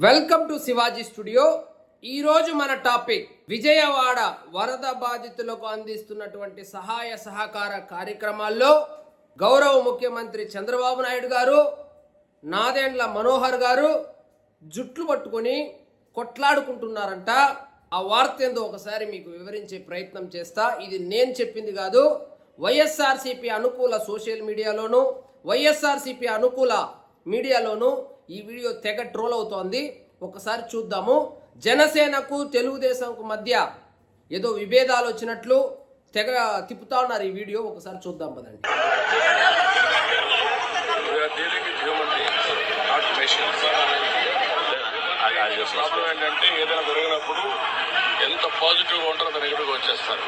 Welcome to Shivaji studio. ఈరోజు మన topic Vijayawada వరద బాధితులకు అందిస్తున్నటువంటి సహాయ సహకార కార్యక్రమాల్లో గౌరవ ముఖ్యమంత్రి చంద్రబాబు నాయుడు గారు, నాదెండ్ల మనోహర్ గారు జుట్లు పట్టుకొని కొట్లాడుకుంటున్నారంట. ఆ వార్త ఏందో ఒకసారి మీకు వివరించే ప్రయత్నం చేస్తా. ఇది నేను చెప్పింది కాదు. వైఎస్ఆర్సీపీ అనుకూల సోషల్ మీడియాలోను, వైఎస్ఆర్సీపీ అనుకూల మీడియాలోను ఈ వీడియో తెగ ట్రోల్ అవుతోంది. ఒకసారి చూద్దాము. జనసేనకు తెలుగుదేశంకు మధ్య ఏదో విభేదాలు వచ్చినట్లు తెగ తిప్పుతా ఉన్నారు ఈ వీడియో. ఒకసారి చూద్దాం పదండి. ప్రాబ్లం ఏంటంటే ఏదైనా జరిగినప్పుడు ఎంత పాజిటివ్గా ఉంటారో దాని ఎక్కడికి వచ్చేస్తారు.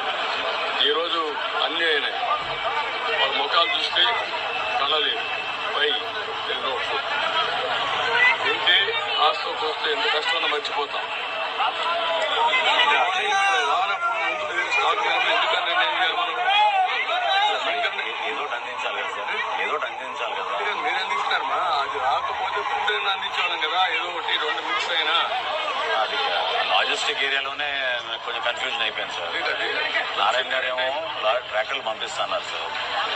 ఈరోజు అన్నీ అయినాయి. వాళ్ళ ముఖాలు చూస్తే కళలేదు. పై ఎన్నో తింటే ఆస్తో చూస్తే ఎంత కష్టమో మర్చిపోతాం. రానప్పుడు ముందు స్టాక్ ఎందుకంటే ఏదో అందించాలి కదా సార్, ఏదో అందించాలి కదా. మీరు అందిస్తున్నారమ్మా, అది రాకపోతే ఫుడ్ అందించేవాళ్ళం కదా. ఏదో ఒకటి రెండు మిక్స్ అయినా అది లాజిస్టిక్ ఏరియాలోనే కొంచెం కన్ఫ్యూజన్ అయిపోయింది సార్. నారాయణ గారు ఏమో ట్రాక్టర్లు పంపిస్తున్నారు సార్,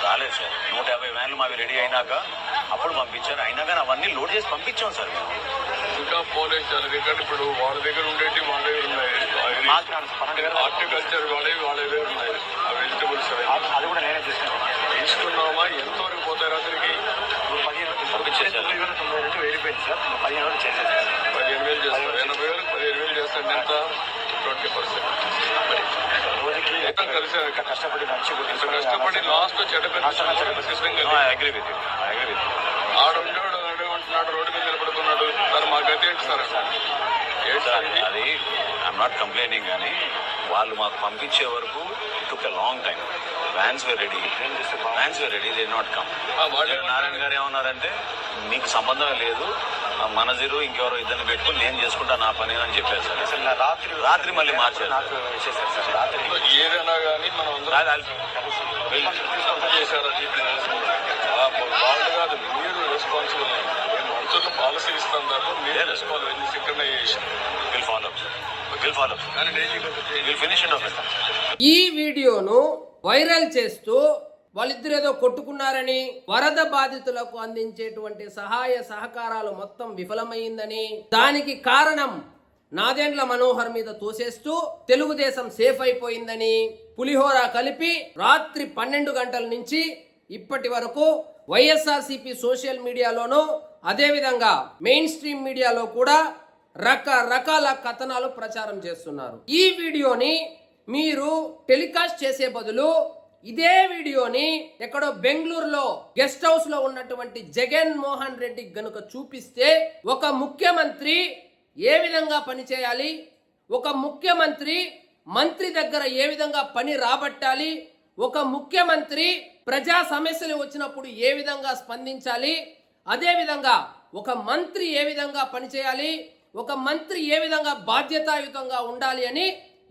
రాలేదు సార్. 150 వ్యాన్లు మావి రెడీ అయినాక అప్పుడు పంపించారు. అయినా కానీ అవన్నీ లోడ్ చేసి పంపించాం సార్ మేము. ఇంకా పోలేదు సార్. ఎందుకంటే ఇప్పుడు వాళ్ళ దగ్గర ఉండేవి వాళ్ళ దగ్గర ఉన్నాయి. హార్టికల్చర్ వాళ్ళ దగ్గర ఉన్నాయి. ఆ వెజిటబుల్స్ అది కూడా నేనే తీసుకున్నామా? ఎంతవరకు పోతాయి రాత్రికి? 15 పంపించేసారు. 92 వెళ్ళిపోయింది సార్. 15 వరకు చేసేసారు. 15,000 చేస్తారు. 80,000 15,000 చేస్తాడు. ఎంత? 20%. రోజుకి కలిసి కష్టపడి కష్టపడి లాస్ట్ ఆడుండేవాడు అడుగుంటున్నాడు, రోడ్డు మీద నిలబడుతున్నాడు. సార్ మా గతి ఏంటి సార్? అది ఐఎమ్ నాట్ కంప్లైనింగ్, కానీ వాళ్ళు మాకు పంపించే వరకు took a long time. Vans were ready, they not come. Narayana garu ఏమన్నారంటే మీకు సంబంధమే లేదు, మన జీరో ఇంకెవరో ఇద్దరిని పెట్టుకుని నేను చేసుకుంటా నా పని అని చెప్పారు సార్. అసలు రాత్రి మళ్ళీ మార్చారు. నాకు చేశారు సార్. రాత్రి ఏదైనా కానీ మనం చేశారు. వాళ్ళు కాదు, మీరు రెస్పాన్సిబుల్. మేము మంత్రులు పాలసీ ఇస్తాం దాంట్లో మీరే responsible. Synchronisation will follow finish it of. ఈ వీడియోను వైరల్ చేస్తూ వాళ్ళిద్దరు ఏదో కొట్టుకున్నారని, వరద బాధితులకు అందించేటువంటి సహాయ సహకారాలు మొత్తం విఫలమైందని, దానికి కారణం నాదెండ్ల మనోహర్ మీద తోసేస్తూ తెలుగుదేశం సేఫ్ అయిపోయిందని పులిహోర కలిపి రాత్రి 12 గంటల నుంచి ఇప్పటి వరకు వైఎస్ఆర్సీపీ సోషల్ మీడియాలోనూ అదేవిధంగా మెయిన్ స్ట్రీమ్ మీడియాలో కూడా రకరకాల కథనాలు ప్రచారం చేస్తున్నారు. ఈ వీడియోని మీరు టెలికాస్ట్ చేసే బదులు ఇదే వీడియోని ఎక్కడో బెంగళూరులో గెస్ట్ హౌస్ లో ఉన్నటువంటి జగన్ మోహన్ రెడ్డి గనుక చూపిస్తే, ఒక ముఖ్యమంత్రి ఏ విధంగా పని చేయాలి, ఒక ముఖ్యమంత్రి మంత్రి దగ్గర ఏ విధంగా పని రాబట్టాలి, ఒక ముఖ్యమంత్రి ప్రజా సమస్యలు వచ్చినప్పుడు ఏ విధంగా స్పందించాలి, అదే విధంగా ఒక మంత్రి ఏ విధంగా పనిచేయాలి, ఒక మంత్రి ఏ విధంగా బాధ్యతాయుతంగా ఉండాలి అని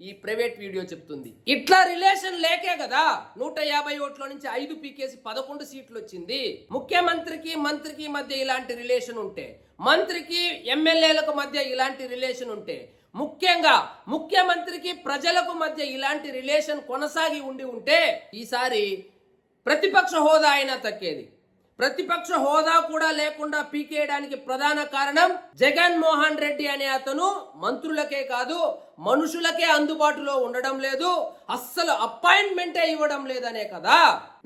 ఈ ప్రైవేట్ వీడియో చెప్తుంది. ఇట్లా రిలేషన్ లేకే కదా 150 ఓట్ల నుంచి 5 పీకేసి 11 సీట్లు వచ్చింది. ముఖ్యమంత్రికి మంత్రికి మధ్య ఇలాంటి రిలేషన్ ఉంటే, మంత్రికి ఎమ్మెల్యేలకు మధ్య ఇలాంటి రిలేషన్ ఉంటే, ముఖ్యంగా ముఖ్యమంత్రికి ప్రజలకు మధ్య ఇలాంటి రిలేషన్ కొనసాగి ఉంటే ఈసారి ప్రతిపక్ష హోదా అయినా తక్కేది. ప్రతిపక్ష హోదా కూడా లేకుండా పీకేయడానికి ప్రధాన కారణం జగన్ మోహన్ రెడ్డి అనే అతను మంత్రులకే కాదు మనుషులకే అందుబాటులో ఉండడం లేదు, అస్సలు అపాయింట్మెంటే ఇవ్వడం లేదనే కదా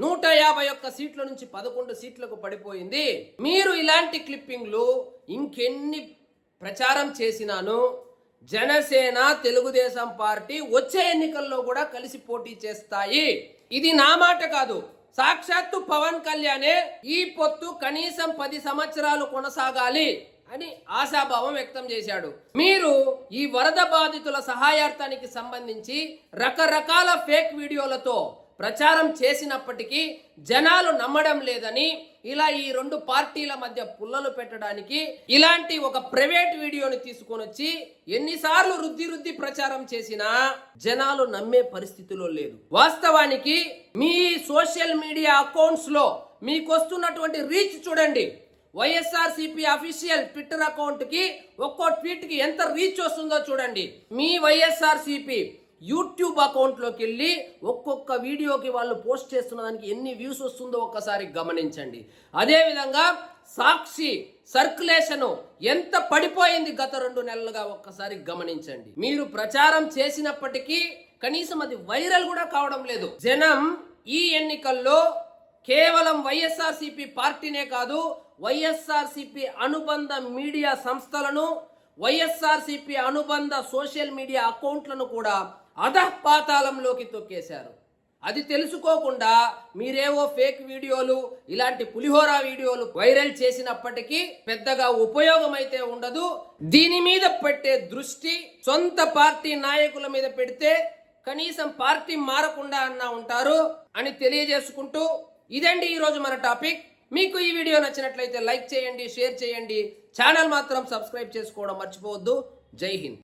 151 సీట్ల నుంచి 11 సీట్లకు పడిపోయింది. మీరు ఇలాంటి క్లిప్పింగ్లు ఇంకెన్ని ప్రచారం చేసినాను, జనసేన తెలుగుదేశం పార్టీ వచ్చే ఎన్నికల్లో కూడా కలిసి పోటీ చేస్తాయి. ఇది నా మాట కాదు, సాక్షాత్తు పవన్ కళ్యాణే ఈ పొత్తు కనీసం 10 సంవత్సరాలు కొనసాగాలి అని ఆశాభావం వ్యక్తం చేశాడు. మీరు ఈ వరద బాధితుల సహాయార్థానికి సంబంధించి రకరకాల ఫేక్ వీడియోలతో ప్రచారం చేసినప్పటికీ జనాలు నమ్మడం లేదని, ఇలా ఈ 2 పార్టీల మధ్య పుల్లలు పెట్టడానికి ఇలాంటి ఒక ప్రైవేట్ వీడియోని తీసుకొని వచ్చి ఎన్నిసార్లు రుద్ది ప్రచారం చేసినా జనాలు నమ్మే పరిస్థితిలో లేదు. వాస్తవానికి మీ సోషల్ మీడియా అకౌంట్స్ లో మీకు వస్తున్నటువంటి రీచ్ చూడండి. వైఎస్ఆర్సీపీ అఫీషియల్ ట్విట్టర్ అకౌంట్ కి ఒక్కో ట్వీట్ కి ఎంత రీచ్ వస్తుందో చూడండి. మీ వైఎస్ఆర్సీపీ యూట్యూబ్ అకౌంట్ లోకి వెళ్ళి ఒక్కొక్క వీడియోకి వాళ్ళు పోస్ట్ చేస్తున్న దానికి ఎన్ని వ్యూస్ వస్తుందో ఒక్కసారి గమనించండి. అదే విధంగా సాక్షి సర్క్యులేషన్ ఎంత పడిపోయింది గత 2 నెలలుగా ఒక్కసారి గమనించండి. మీరు ప్రచారం చేసినప్పటికీ కనీసం అది వైరల్ కూడా కావడం లేదు. జనం ఈ ఎన్నికల్లో కేవలం వైఎస్ఆర్సీపీ పార్టీనే కాదు, వైఎస్ఆర్సీపీ అనుబంధ మీడియా సంస్థలను, వైఎస్ఆర్సీపీ అనుబంధ సోషల్ మీడియా అకౌంట్లను కూడా అధఃపాతాళంలోకి తొక్కేశారు. అది తెలుసుకోకుండా మీరేవో ఫేక్ వీడియోలు, ఇలాంటి పులిహోర వీడియోలు వైరల్ చేసినప్పటికీ పెద్దగా ఉపయోగం అయితే ఉండదు. దీని మీద పెట్టే దృష్టి సొంత పార్టీ నాయకుల మీద పెడితే కనీసం పార్టీ మారకుండా అన్నా ఉంటారు అని తెలియజేసుకుంటూ, ఇదండి ఈరోజు మన టాపిక్. మీకు ఈ వీడియో నచ్చినట్లయితే లైక్ చేయండి, షేర్ చేయండి, ఛానల్ మాత్రం సబ్స్క్రైబ్ చేసుకోవడం మర్చిపోవద్దు. జై హింద్.